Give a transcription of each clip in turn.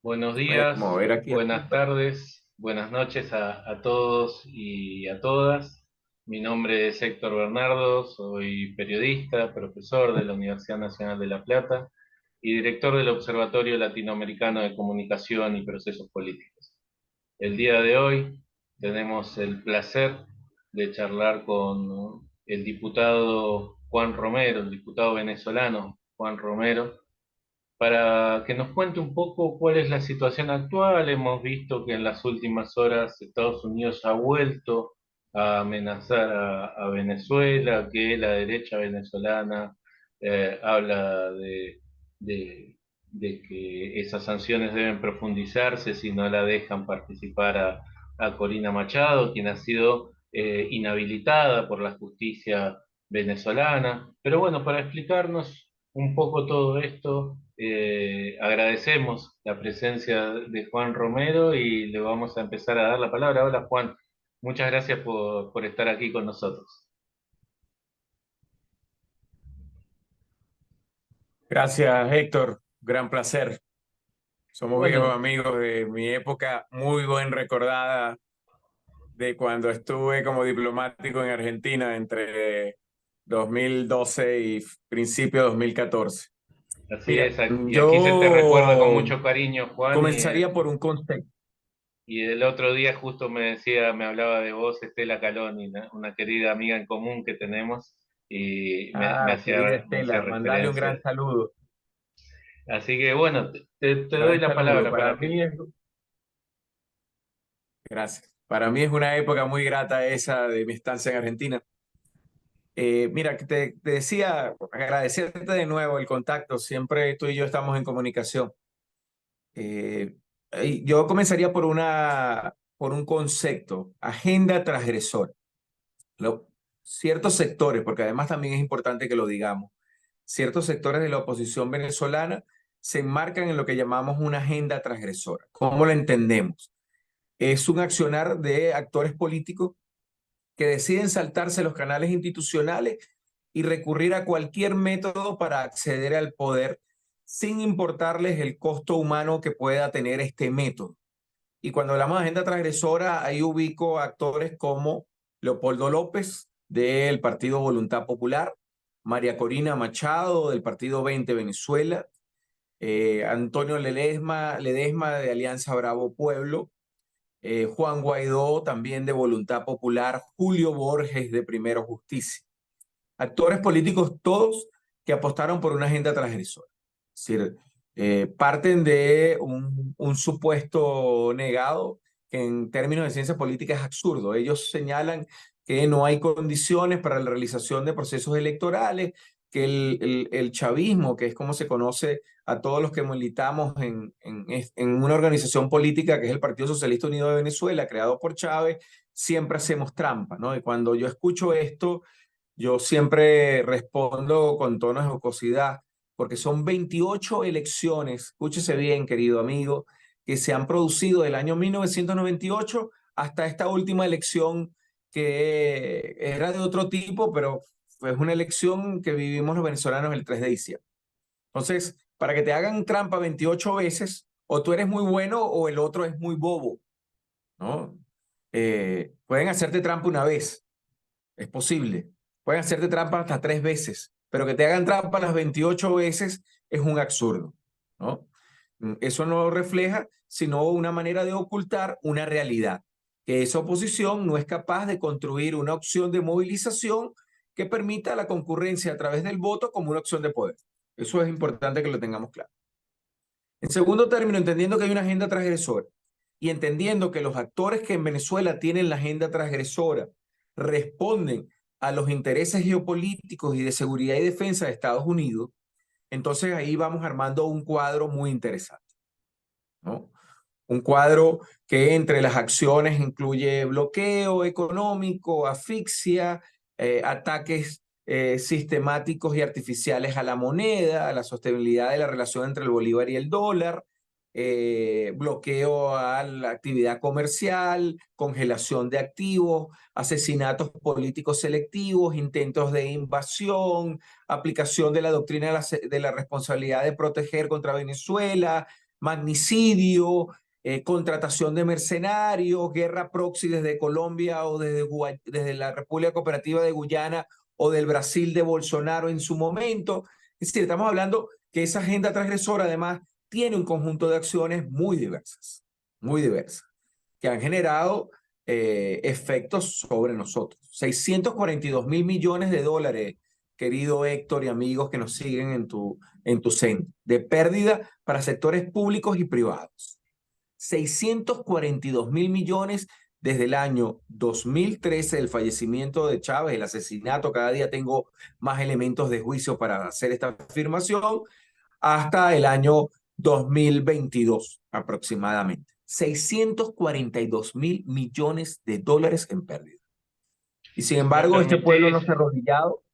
Buenos Voy a días, mover aquí. buenas tardes, buenas noches a todos y a todas. Mi nombre es Héctor Bernardo, soy periodista, profesor de la Universidad Nacional de La Plata y director del Observatorio Latinoamericano de Comunicación y Procesos Políticos. El día de hoy tenemos el placer de charlar con el diputado Juan Romero, el diputado venezolano Juan Romero, para que nos cuente un poco cuál es la situación actual. Hemos visto que en las últimas horas Estados Unidos ha vuelto a amenazar a Venezuela, que la derecha venezolana habla de- de que esas sanciones deben profundizarse si no la dejan participar a Corina Machado, quien ha sido inhabilitada por la justicia venezolana. Pero bueno, para explicarnos un poco todo esto, agradecemos la presencia de Juan Romero y le vamos a empezar a dar la palabra. Hola Juan, muchas gracias por estar aquí con nosotros. Gracias, Héctor. Gran placer. Somos viejos Bueno, amigos de mi época, muy buen recordada de cuando estuve como diplomático en Argentina entre 2012 y principio de 2014. así Mira, es, y aquí se te recuerda con yo mucho cariño, Juan, comenzaría por un concepto. y el otro día justo me decía, me hablaba de vos, Estela Caloni, ¿no? Una querida amiga en común que tenemos, y Querida me hacía Estela, mandarle un referencia. gran saludo. Así que bueno, te doy Gran la saludo. palabra para que... Gracias. Para mí es una época muy grata esa de mi estancia en Argentina. Mira, que te decía, agradecerte de nuevo el contacto. Siempre tú y yo estamos en comunicación. Eh, y yo comenzaría por un concepto, agenda transgresora. Ciertos sectores, porque además también es importante que lo digamos, ciertos sectores de la oposición venezolana se enmarcan en lo que llamamos una agenda transgresora. ¿Cómo la entendemos? Es un accionar de actores políticos que deciden saltarse los canales institucionales y recurrir a cualquier método para acceder al poder sin importarles el costo humano que pueda tener este método. Y cuando hablamos de agenda transgresora, ahí ubico actores como Leopoldo López del Partido Voluntad Popular, María Corina Machado del Partido 20 Venezuela, Antonio Ledesma de Alianza Bravo Pueblo, Juan Guaidó también de Voluntad Popular, Julio Borges de Primero Justicia. Actores políticos todos que apostaron por una agenda transgresora. Es decir, parten de un supuesto negado que en términos de ciencia política es absurdo. Ellos señalan que no hay condiciones para la realización de procesos electorales, que el chavismo, que es como se conoce a todos los que militamos en una organización política que es el Partido Socialista Unido de Venezuela, creado por Chávez, siempre hacemos trampa, ¿no? Y cuando yo escucho esto, yo siempre respondo con tono de jocosidad, porque son 28 elecciones, escúchese bien, querido amigo, que se han producido del año 1998 hasta esta última elección que era de otro tipo, pero fue una elección que vivimos los venezolanos el 3 de diciembre. Entonces, para que te hagan trampa 28 veces, o tú eres muy bueno o el otro es muy bobo, ¿no? Pueden hacerte trampa una vez, es posible. Pueden hacerte trampa hasta 3 veces, pero que te hagan trampa las 28 veces es un absurdo, ¿no? Eso no refleja sino una manera de ocultar una realidad, que esa oposición no es capaz de construir una opción de movilización que permita la concurrencia a través del voto como una opción de poder. Eso es importante que lo tengamos claro. En segundo término, entendiendo que hay una agenda transgresora y entendiendo que los actores que en Venezuela tienen la agenda transgresora responden a los intereses geopolíticos y de seguridad y defensa de Estados Unidos, entonces ahí vamos armando un cuadro muy interesante, ¿no? Un cuadro que entre las acciones incluye bloqueo económico, asfixia, ataques sistemáticos y artificiales a la moneda, a la sostenibilidad de la relación entre el bolívar y el dólar, bloqueo a la actividad comercial, congelación de activos, asesinatos políticos selectivos, intentos de invasión, aplicación de la doctrina de la responsabilidad de proteger contra Venezuela, magnicidio, contratación de mercenarios, guerra proxy desde Colombia o desde la República Cooperativa de Guyana o del Brasil de Bolsonaro en su momento. Es decir, estamos hablando que esa agenda transgresora además tiene un conjunto de acciones muy diversas, que han generado efectos sobre nosotros. 642.000 millones de dólares, querido Héctor y amigos que nos siguen en tu centro, de pérdida para sectores públicos y privados. 642.000 millones desde el año 2013, el fallecimiento de Chávez, el asesinato, cada día tengo más elementos de juicio para hacer esta afirmación, hasta el año 2022 aproximadamente. 642.000 millones de dólares en pérdida. Y sin embargo, este pueblo no se ha arrodillado.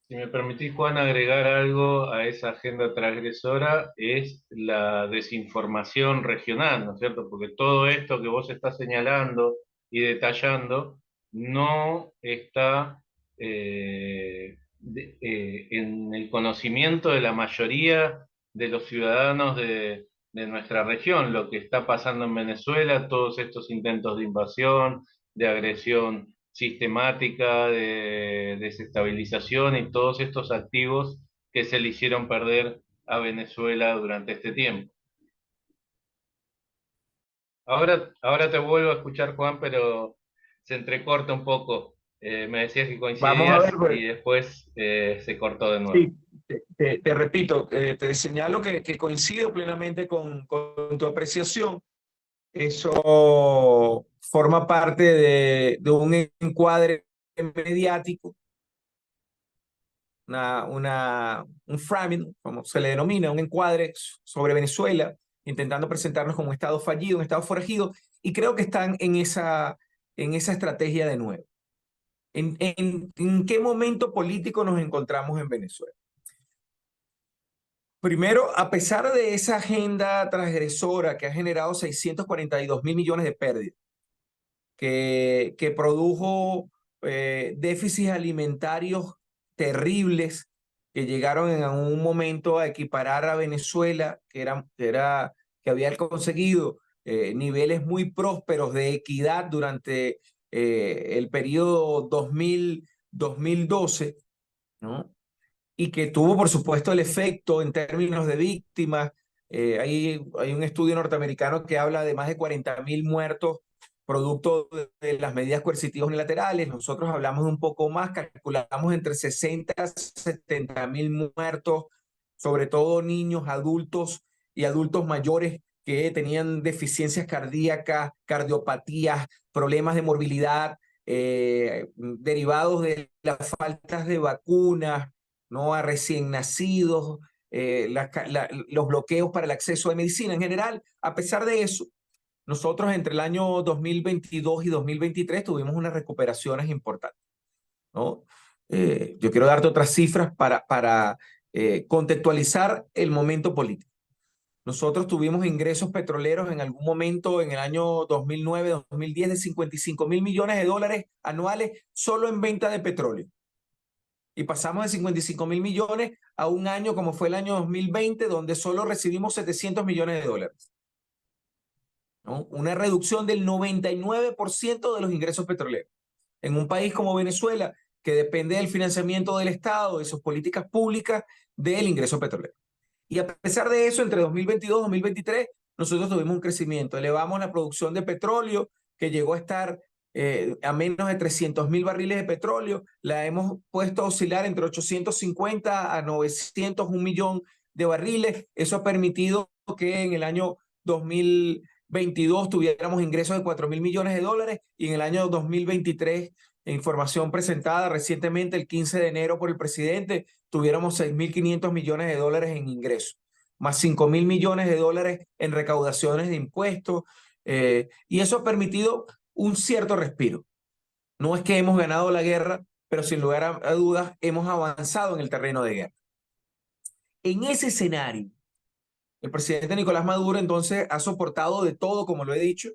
Si me permitís, Juan, agregar algo a esa agenda transgresora, es la desinformación regional, ¿no es cierto? Porque todo esto que vos estás señalando y detallando no está en el conocimiento de la mayoría de los ciudadanos de nuestra región. Lo que está pasando en Venezuela, todos estos intentos de invasión, de agresión sistemática, de desestabilización y todos estos activos que se le hicieron perder a Venezuela durante este tiempo. Ahora te vuelvo a escuchar, Juan, pero se entrecorta un poco. Me decías que Vamos a ver, coincidías pues. y después se cortó de nuevo. Sí, te repito, te señalo que coincido plenamente con tu apreciación. Eso forma parte de un encuadre mediático, un framing, como se le denomina, un encuadre sobre Venezuela, intentando presentarnos como un Estado fallido, un Estado forajido, y creo que están en esa estrategia de nuevo. ¿En qué momento político nos encontramos en Venezuela? Primero, a pesar de esa agenda transgresora que ha generado 642.000 millones de pérdidas, que produjo déficits alimentarios terribles que llegaron en algún momento a equiparar a Venezuela, que había conseguido niveles muy prósperos de equidad durante el periodo 2012, ¿no? Y que tuvo, por supuesto, el efecto en términos de víctimas. Hay un estudio norteamericano que habla de más de 40.000 muertos producto de las medidas coercitivas unilaterales. Nosotros hablamos de un poco más, calculamos entre 60 a 70.000 muertos, sobre todo niños, adultos y adultos mayores que tenían deficiencias cardíacas, cardiopatías, problemas de morbilidad derivados de las faltas de vacunas, ¿no? A recién nacidos, los bloqueos para el acceso a medicina en general. A pesar de eso, nosotros entre el año 2022 y 2023 tuvimos unas recuperaciones importantes, ¿no? Yo quiero darte otras cifras para contextualizar el momento político. Nosotros tuvimos ingresos petroleros en algún momento en el año 2009-2010 de 55.000 millones de dólares anuales solo en venta de petróleo. Y pasamos de 55.000 millones a un año como fue el año 2020, donde solo recibimos 700 millones de dólares, ¿no? Una reducción del 99% de los ingresos petroleros. En un país como Venezuela, que depende del financiamiento del Estado, de sus políticas públicas, del ingreso petrolero. Y a pesar de eso, entre 2022 y 2023, nosotros tuvimos un crecimiento. Elevamos la producción de petróleo, que llegó a estar a menos de 300.000 barriles de petróleo. La hemos puesto a oscilar entre 850 a 900, 1 millón de barriles. Eso ha permitido que en el año 2022 tuviéramos ingresos de 4.000 millones de dólares y en el año 2023, información presentada recientemente el 15 de enero por el presidente, tuviéramos 6.500 millones de dólares en ingresos, más 5.000 millones de dólares en recaudaciones de impuestos, y eso ha permitido un cierto respiro. No es que hemos ganado la guerra, pero sin lugar a dudas hemos avanzado en el terreno de guerra. En ese escenario, el presidente Nicolás Maduro entonces ha soportado de todo, como lo he dicho.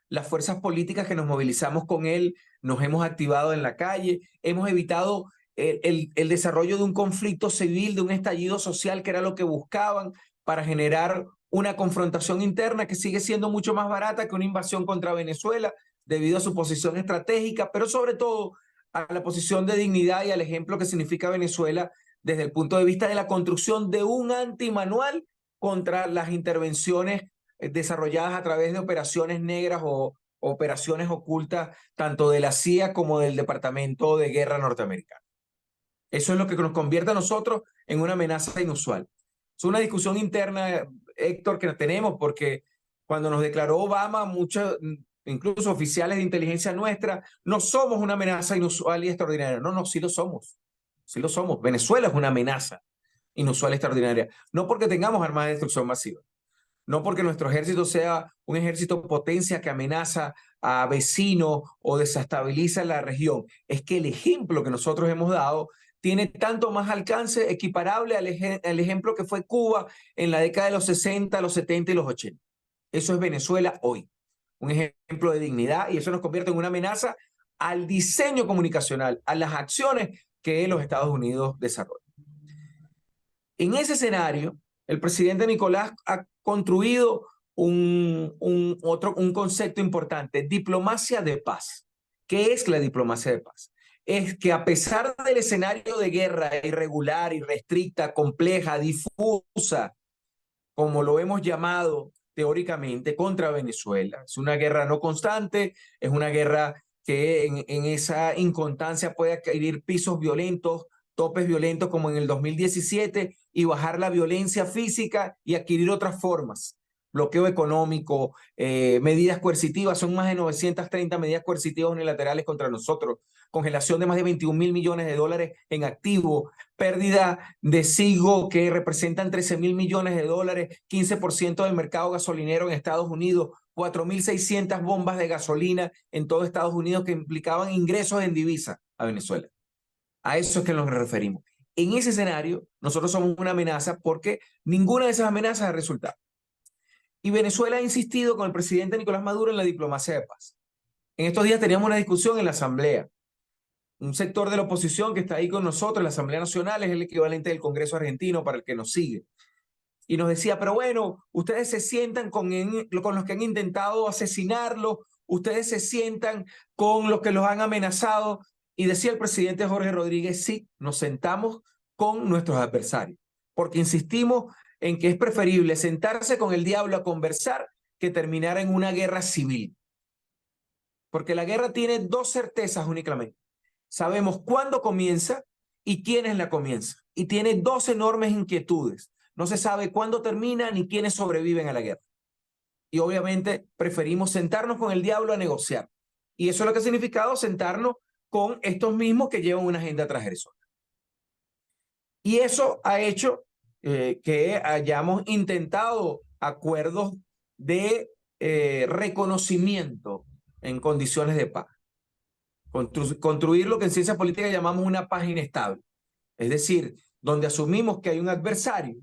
Las fuerzas políticas que nos movilizamos con él nos hemos activado en la calle, hemos evitado el desarrollo de un conflicto civil, de un estallido social, que era lo que buscaban para generar una confrontación interna que sigue siendo mucho más barata que una invasión contra Venezuela debido a su posición estratégica, pero sobre todo a la posición de dignidad y al ejemplo que significa Venezuela desde el punto de vista de la construcción de un antimanual contra las intervenciones desarrolladas a través de operaciones negras o operaciones ocultas tanto de la CIA como del Departamento de Guerra norteamericano. Eso es lo que nos convierte a nosotros en una amenaza inusual. Es una discusión interna, Héctor, que tenemos porque cuando nos declaró Obama, muchos, incluso oficiales de inteligencia nuestra, no somos una amenaza inusual y extraordinaria. No, no, sí lo somos. Sí lo somos. Venezuela es una amenaza inusual y extraordinaria. No porque tengamos armas de destrucción masiva, no porque nuestro ejército sea un ejército potencia que amenaza a vecinos o desestabiliza la región. Es que el ejemplo que nosotros hemos dado tiene tanto más alcance equiparable al ejemplo que fue Cuba en la década de los 60, los 70 y los 80. Eso es Venezuela hoy. Un ejemplo de dignidad y eso nos convierte en una amenaza al diseño comunicacional, a las acciones que los Estados Unidos desarrollan. En ese escenario, el presidente Nicolás ha construido un concepto importante, diplomacia de paz. ¿Qué es la diplomacia de paz? Es que a pesar del escenario de guerra irregular, irrestricta, compleja, difusa, como lo hemos llamado teóricamente, contra Venezuela, es una guerra no constante, es una guerra que en esa inconstancia puede adquirir pisos violentos, topes violentos como en el 2017 y bajar la violencia física y adquirir otras formas. Bloqueo económico, medidas coercitivas, son más de 930 medidas coercitivas unilaterales contra nosotros, congelación de más de 21.000 millones de dólares en activo, pérdida de SIGO que representan 13.000 millones de dólares, 15% del mercado gasolinero en Estados Unidos, 4.600 bombas de gasolina en todo Estados Unidos que implicaban ingresos en divisa a Venezuela. A eso es que nos referimos. En ese escenario, nosotros somos una amenaza porque ninguna de esas amenazas ha resultado. Y Venezuela ha insistido con el presidente Nicolás Maduro en la diplomacia de paz. En estos días teníamos una discusión en la Asamblea. Un sector de la oposición que está ahí con nosotros, la Asamblea Nacional, es el equivalente del Congreso argentino para el que nos sigue. Y nos decía, pero bueno, ustedes se sientan con los que han intentado asesinarlo, ustedes se sientan con los que los han amenazado. Y decía el presidente Jorge Rodríguez, sí, nos sentamos con nuestros adversarios, porque insistimos en que es preferible sentarse con el diablo a conversar que terminar en una guerra civil. Porque la guerra tiene dos certezas únicamente. Sabemos cuándo comienza y quiénes la comienzan. Y tiene dos enormes inquietudes. No se sabe cuándo termina ni quiénes sobreviven a la guerra. Y obviamente preferimos sentarnos con el diablo a negociar. Y eso es lo que ha significado sentarnos con estos mismos que llevan una agenda transgresora. Y eso ha hecho que hayamos intentado acuerdos de reconocimiento en condiciones de paz. Construir lo que en ciencia política llamamos una paz inestable. Es decir, donde asumimos que hay un adversario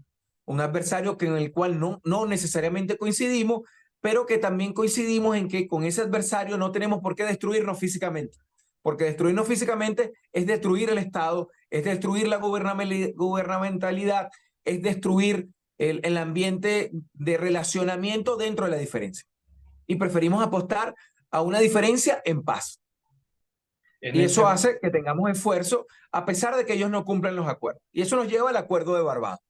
en el cual no necesariamente coincidimos, pero que también coincidimos en que con ese adversario no tenemos por qué destruirnos físicamente. Porque destruirnos físicamente es destruir el Estado, es destruir la gubernamentalidad, es destruir el ambiente de relacionamiento dentro de la diferencia. Y preferimos apostar a una diferencia en paz. Y eso hace que tengamos esfuerzo a pesar de que ellos no cumplan los acuerdos. Y eso nos lleva al Acuerdo de Barbados.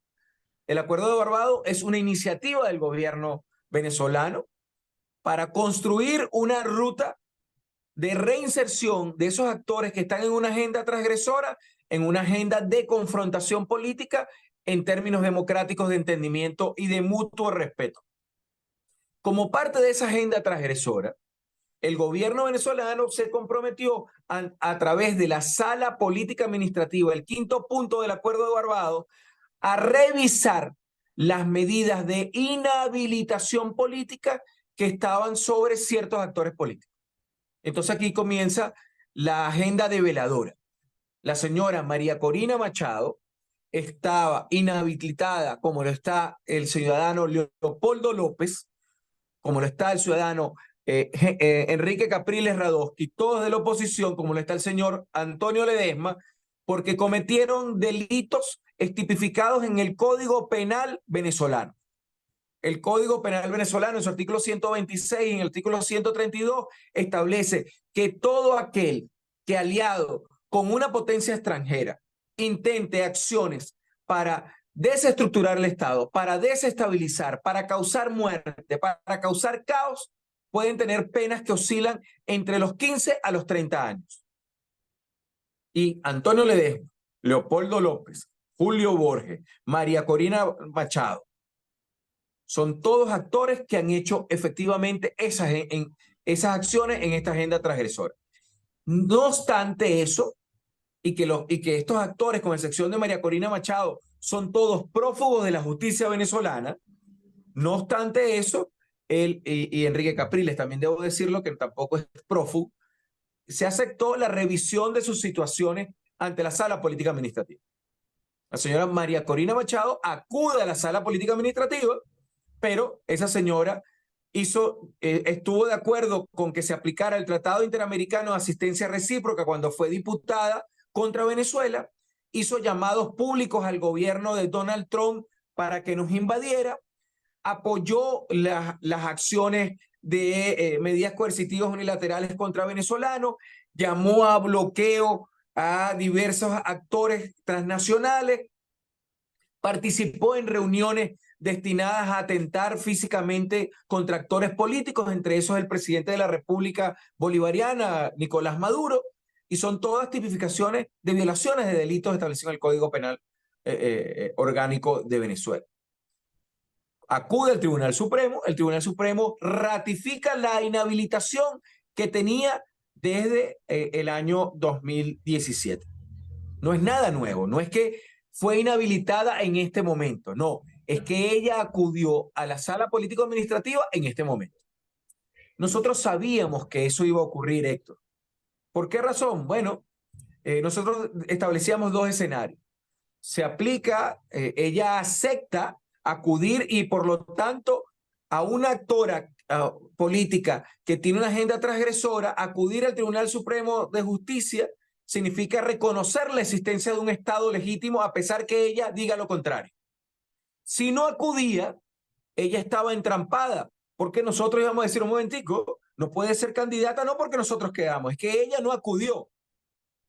El Acuerdo de Barbados es una iniciativa del gobierno venezolano para construir una ruta de reinserción de esos actores que están en una agenda transgresora, en una agenda de confrontación política en términos democráticos de entendimiento y de mutuo respeto. Como parte de esa agenda transgresora, el gobierno venezolano se comprometió a través de la Sala Política Administrativa, el quinto punto del Acuerdo de Barbados, a revisar las medidas de inhabilitación política que estaban sobre ciertos actores políticos. Entonces aquí comienza la agenda develadora. La señora María Corina Machado estaba inhabilitada como lo está el ciudadano Leopoldo López, como lo está el ciudadano Enrique Capriles Radosky, todos de la oposición, como lo está el señor Antonio Ledesma, porque cometieron delitos tipificados en el Código Penal venezolano. El Código Penal venezolano, en su artículo 126, en el artículo 132, establece que todo aquel que aliado con una potencia extranjera intente acciones para desestructurar el Estado, para desestabilizar, para causar muerte, para causar caos, pueden tener penas que oscilan entre los 15 a los 30 años. Y Antonio Ledesma, Leopoldo López, Julio Borges, María Corina Machado, son todos actores que han hecho efectivamente esas acciones en esta agenda transgresora. No obstante eso, y que estos actores, con excepción de María Corina Machado, son todos prófugos de la justicia venezolana, no obstante eso, él y Enrique Capriles, también debo decirlo que tampoco es prófugo, se aceptó la revisión de sus situaciones ante la Sala Política Administrativa. La señora María Corina Machado acude a la Sala Política Administrativa, pero esa señora estuvo de acuerdo con que se aplicara el Tratado Interamericano de Asistencia Recíproca cuando fue diputada contra Venezuela, hizo llamados públicos al gobierno de Donald Trump para que nos invadiera, apoyó las acciones de medidas coercitivas unilaterales contra venezolanos, llamó a bloqueo a diversos actores transnacionales, participó en reuniones destinadas a atentar físicamente contra actores políticos, entre esos el presidente de la República Bolivariana, Nicolás Maduro, y son todas tipificaciones de violaciones de delitos establecidos en el Código Penal Orgánico de Venezuela. Acude al Tribunal Supremo, el Tribunal Supremo ratifica la inhabilitación que tenía desde el año 2017. No es nada nuevo, no es que fue inhabilitada en este momento, no, es que ella acudió a la Sala Político-Administrativa en este momento. Nosotros sabíamos que eso iba a ocurrir, Héctor. ¿Por qué razón? Bueno, nosotros establecíamos dos escenarios. Se aplica, ella acepta acudir y por lo tanto a una actora política que tiene una agenda transgresora, acudir al Tribunal Supremo de Justicia significa reconocer la existencia de un Estado legítimo a pesar que ella diga lo contrario. Si no acudía, ella estaba entrampada, porque nosotros íbamos a decir un momentico, no puede ser candidata no porque nosotros quedamos, es que ella no acudió.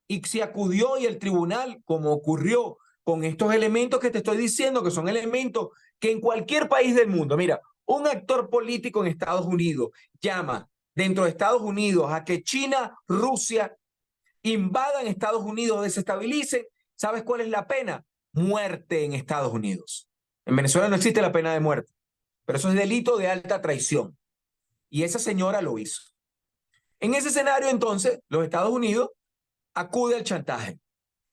Y si acudió y el tribunal, como ocurrió con estos elementos que te estoy diciendo, que son elementos que en cualquier país del mundo, mira, un actor político en Estados Unidos llama dentro de Estados Unidos a que China, Rusia invadan Estados Unidos, desestabilicen, ¿sabes cuál es la pena? Muerte en Estados Unidos. En Venezuela no existe la pena de muerte, pero eso es delito de alta traición. Y esa señora lo hizo. En ese escenario, entonces, los Estados Unidos acude al chantaje.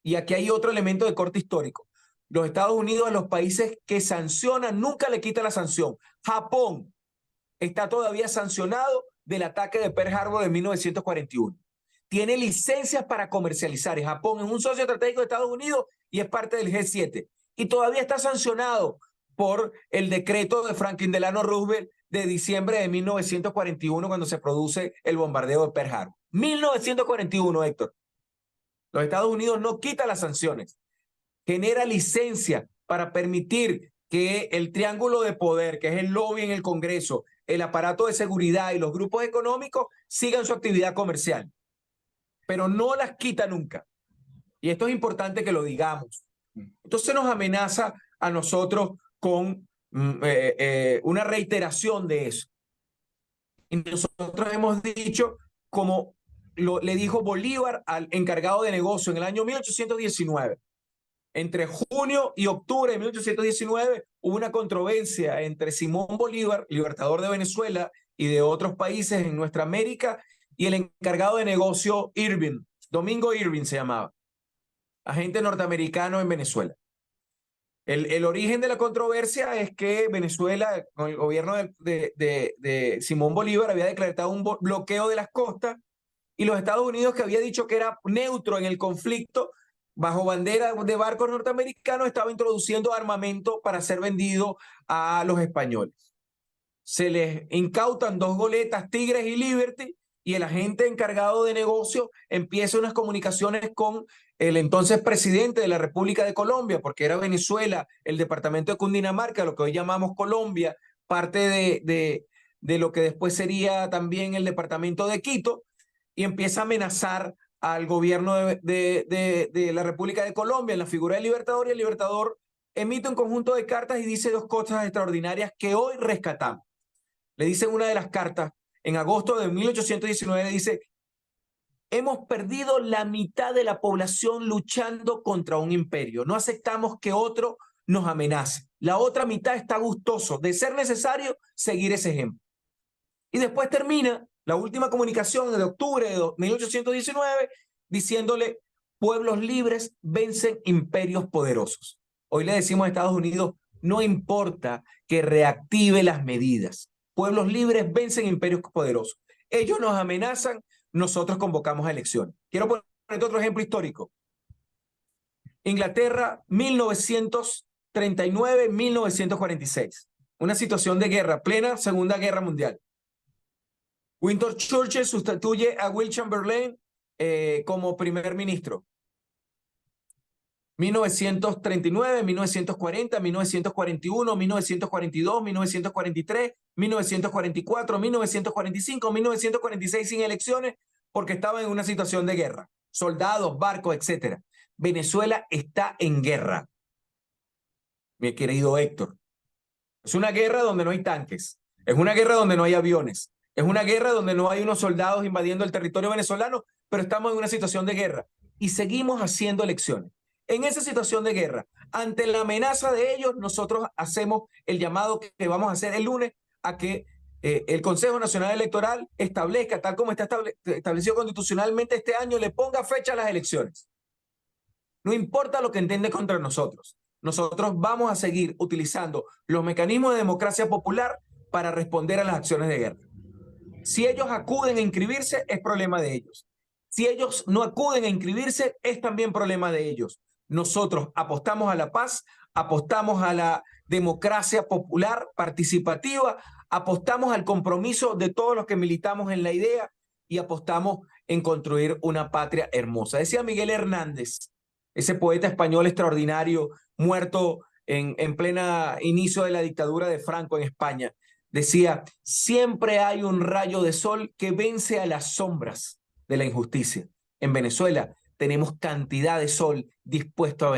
Y aquí hay otro elemento de corte histórico. Los Estados Unidos a los países que sancionan nunca le quita la sanción. Japón está todavía sancionado del ataque de Pearl Harbor de 1941. Tiene licencias para comercializar. Japón es un socio estratégico de Estados Unidos y es parte del G7. Y todavía está sancionado por el decreto de Franklin Delano Roosevelt de diciembre de 1941 cuando se produce el bombardeo de Pearl Harbor. 1941, Héctor. Los Estados Unidos no quita las sanciones, genera licencia para permitir que el triángulo de poder, que es el lobby en el Congreso, el aparato de seguridad y los grupos económicos, sigan su actividad comercial, pero no las quita nunca. Y esto es importante que lo digamos. Entonces nos amenaza a nosotros con una reiteración de eso. Y nosotros hemos dicho, como le dijo Bolívar al encargado de negocio en el año 1819. Entre junio y octubre de 1819 hubo una controversia entre Simón Bolívar, libertador de Venezuela y de otros países en nuestra América, y el encargado de negocio Irving, Domingo Irving se llamaba, agente norteamericano en Venezuela. El origen de la controversia es que Venezuela, con el gobierno de Simón Bolívar, había decretado un bloqueo de las costas y los Estados Unidos, que había dicho que era neutro en el conflicto, bajo bandera de barcos norteamericanos, estaba introduciendo armamento para ser vendido a los españoles. Se les incautan dos goletas, Tigres y Liberty, y el agente encargado de negocio empieza unas comunicaciones con el entonces presidente de la República de Colombia, porque era Venezuela, el departamento de Cundinamarca, lo que hoy llamamos Colombia, parte de lo que después sería también el departamento de Quito, y empieza a amenazar al gobierno de la República de Colombia en la figura del Libertador, y el Libertador emite un conjunto de cartas y dice dos cosas extraordinarias que hoy rescatamos. Le dice una de las cartas, en agosto de 1819, dice: hemos perdido la mitad de la población luchando contra un imperio. No aceptamos que otro nos amenace. La otra mitad está gustoso de ser necesario seguir ese ejemplo. Y después termina la última comunicación de octubre de 1819 diciéndole: pueblos libres vencen imperios poderosos. Hoy le decimos a Estados Unidos: no importa que reactive las medidas. Pueblos libres vencen imperios poderosos. Ellos nos amenazan, nosotros convocamos a elecciones. Quiero poner otro ejemplo histórico. Inglaterra, 1939-1946. Una situación de guerra, plena Segunda Guerra Mundial. Winston Churchill sustituye a Will Chamberlain como primer ministro. 1939, 1940, 1941, 1942, 1943, 1944, 1945, 1946 sin elecciones porque estaban en una situación de guerra. Soldados, barcos, etc. Venezuela está en guerra, mi querido Héctor. Es una guerra donde no hay tanques. Es una guerra donde no hay aviones. Es una guerra donde no hay unos soldados invadiendo el territorio venezolano, pero estamos en una situación de guerra y seguimos haciendo elecciones. En esa situación de guerra, ante la amenaza de ellos, nosotros hacemos el llamado que vamos a hacer el lunes a que el Consejo Nacional Electoral establezca, tal como está establecido constitucionalmente este año, le ponga fecha a las elecciones. No importa lo que entiende contra nosotros. Nosotros vamos a seguir utilizando los mecanismos de democracia popular para responder a las acciones de guerra. Si ellos acuden a inscribirse, es problema de ellos. Si ellos no acuden a inscribirse, es también problema de ellos. Nosotros apostamos a la paz, apostamos a la democracia popular participativa, apostamos al compromiso de todos los que militamos en la idea y apostamos en construir una patria hermosa. Decía Miguel Hernández, ese poeta español extraordinario, muerto en plena inicio de la dictadura de Franco en España, decía: siempre hay un rayo de sol que vence a las sombras de la injusticia. En Venezuela tenemos cantidad de sol dispuesto a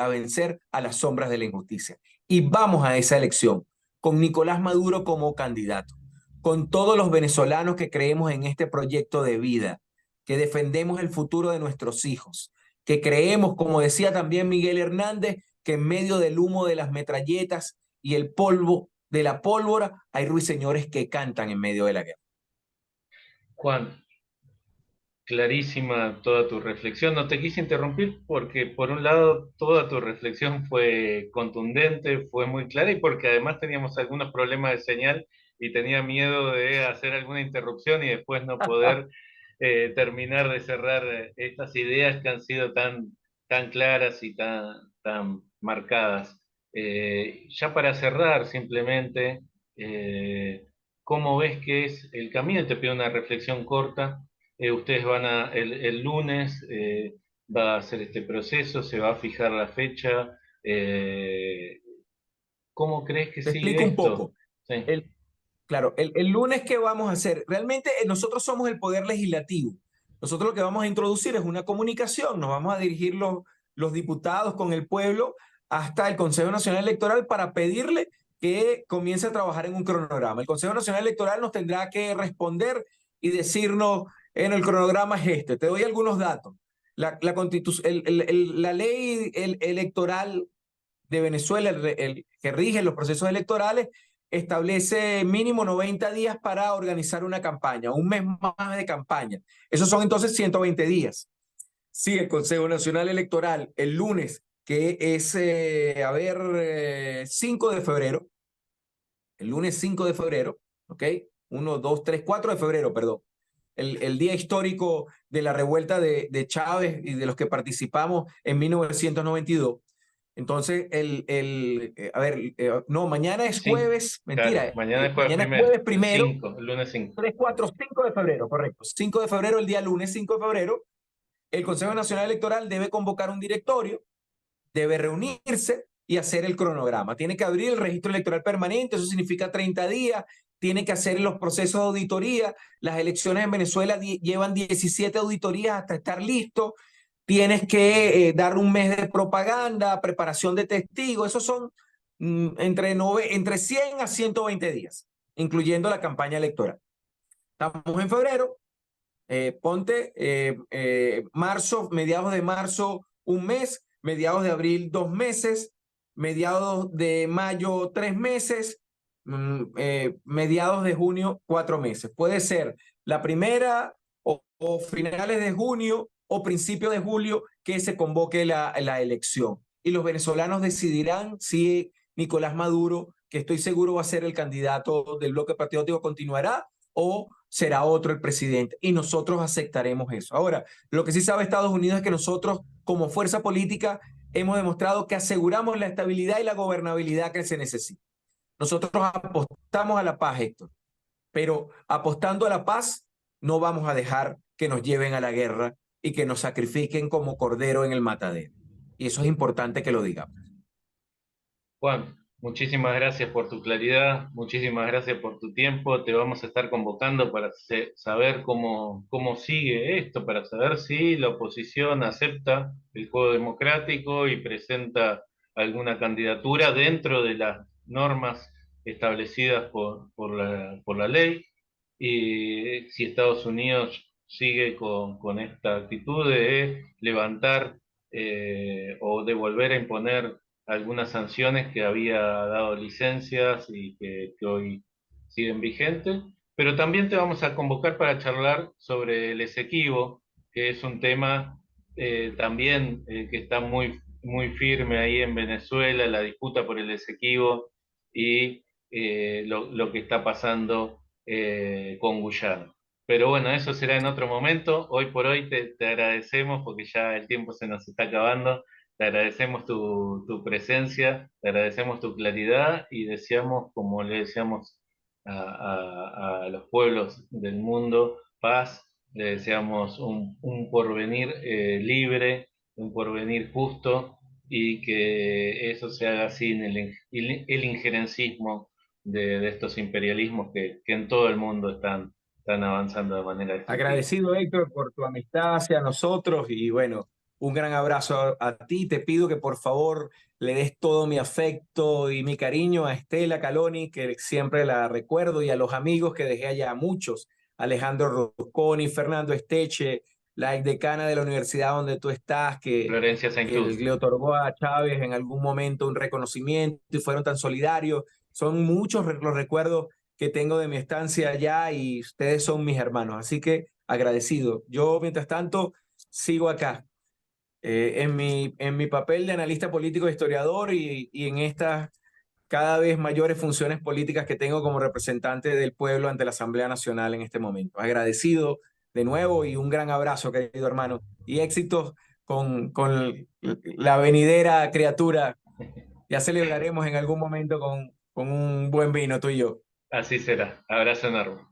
vencer a las sombras de la injusticia. Y vamos a esa elección con Nicolás Maduro como candidato, con todos los venezolanos que creemos en este proyecto de vida, que defendemos el futuro de nuestros hijos, que creemos, como decía también Miguel Hernández, que en medio del humo de las metralletas y el polvo de la pólvora hay ruiseñores que cantan en medio de la guerra. Juan, clarísima toda tu reflexión. No te quise interrumpir porque, por un lado, toda tu reflexión fue contundente, fue muy clara, y porque además teníamos algunos problemas de señal y tenía miedo de hacer alguna interrupción y después no poder terminar de cerrar estas ideas que han sido tan claras y tan marcadas. Ya para cerrar, simplemente, ¿cómo ves que es el camino? Te pido una reflexión corta. Ustedes el lunes va a hacer este proceso, se va a fijar la fecha. eh, ¿Cómo crees que Te sigue explico un esto? poco. Sí. Claro, el lunes, ¿qué vamos a hacer? Realmente nosotros somos el poder legislativo. Nosotros lo que vamos a introducir es una comunicación. Nos vamos a dirigir los diputados con el pueblo hasta el Consejo Nacional Electoral para pedirle que comience a trabajar en un cronograma. El Consejo Nacional Electoral nos tendrá que responder y decirnos: en el cronograma es este. Te doy algunos datos. La ley electoral de Venezuela, que rige los procesos electorales, establece mínimo 90 días para organizar una campaña, un mes más de campaña. Esos son entonces 120 días. Si el Consejo Nacional Electoral el lunes, que es, 5 de febrero, el lunes 5 de febrero, ¿ok? 1, 2, 3, 4 de febrero, perdón. El día histórico de la revuelta de Chávez y de los que participamos en 1992. Entonces, no, mañana es Sí, jueves, claro. mentira, Mañana es jueves mañana es primero, jueves el primero, 5, el lunes 5. 3, 4, 5 de febrero, correcto. 5 de febrero, el día lunes 5 de febrero, el Consejo Nacional Electoral debe convocar un directorio, debe reunirse y hacer el cronograma. Tiene que abrir el registro electoral permanente, eso significa 30 días, tiene que hacer los procesos de auditoría. Las elecciones en Venezuela llevan 17 auditorías hasta estar listo. Tienes que dar un mes de propaganda, preparación de testigos, esos son entre 100 a 120 días, incluyendo la campaña electoral. Estamos en febrero, ponte marzo, mediados de marzo, un mes, mediados de abril, 2 meses, mediados de mayo, 3 meses, mediados de junio, 4 meses. Puede ser la primera o finales de junio o principio de julio que se convoque la elección. Y los venezolanos decidirán si Nicolás Maduro, que estoy seguro va a ser el candidato del bloque patriótico, continuará o será otro el presidente, y nosotros aceptaremos eso. Ahora, lo que sí sabe Estados Unidos es que nosotros, como fuerza política, hemos demostrado que aseguramos la estabilidad y la gobernabilidad que se necesita. Nosotros apostamos a la paz, Héctor, pero apostando a la paz no vamos a dejar que nos lleven a la guerra y que nos sacrifiquen como cordero en el matadero. Y eso es importante que lo digamos. Juan, muchísimas gracias por tu claridad, muchísimas gracias por tu tiempo. Te vamos a estar convocando para saber cómo sigue esto, para saber si la oposición acepta el juego democrático y presenta alguna candidatura dentro de las normas establecidas por la ley. Y si Estados Unidos sigue con esta actitud de levantar o de volver a imponer algunas sanciones que había dado licencias y que hoy siguen vigentes, pero también te vamos a convocar para charlar sobre el Esequibo, que es un tema también que está muy firme ahí en Venezuela, la disputa por el Esequibo y lo que está pasando con Guyana. Pero bueno, eso será en otro momento. Hoy por hoy te agradecemos porque ya el tiempo se nos está acabando. Te agradecemos tu presencia, te agradecemos tu claridad y deseamos, como le deseamos a los pueblos del mundo, paz, le deseamos un porvenir libre, un porvenir justo y que eso se haga sin el injerencismo de estos imperialismos que en todo el mundo están avanzando de manera destructiva. Agradecido, Héctor, por tu amistad hacia nosotros y bueno, un gran abrazo a ti. Te pido que por favor le des todo mi afecto y mi cariño a Estela Caloni, que siempre la recuerdo, y a los amigos que dejé allá, muchos, Alejandro Rusconi, Fernando Esteche, la decana de la universidad donde tú estás, Florencia que Saint-Just. le otorgó a Chávez en algún momento un reconocimiento y fueron tan solidarios. Son muchos los recuerdos que tengo de mi estancia allá y ustedes son mis hermanos, así que agradecido. Yo, mientras tanto, sigo acá en mi papel de analista político e historiador y en estas cada vez mayores funciones políticas que tengo como representante del pueblo ante la Asamblea Nacional en este momento. Agradecido de nuevo y un gran abrazo, querido hermano, y éxitos con la venidera criatura. Ya celebraremos en algún momento con un buen vino tú y yo. Así será. Abrazo enorme.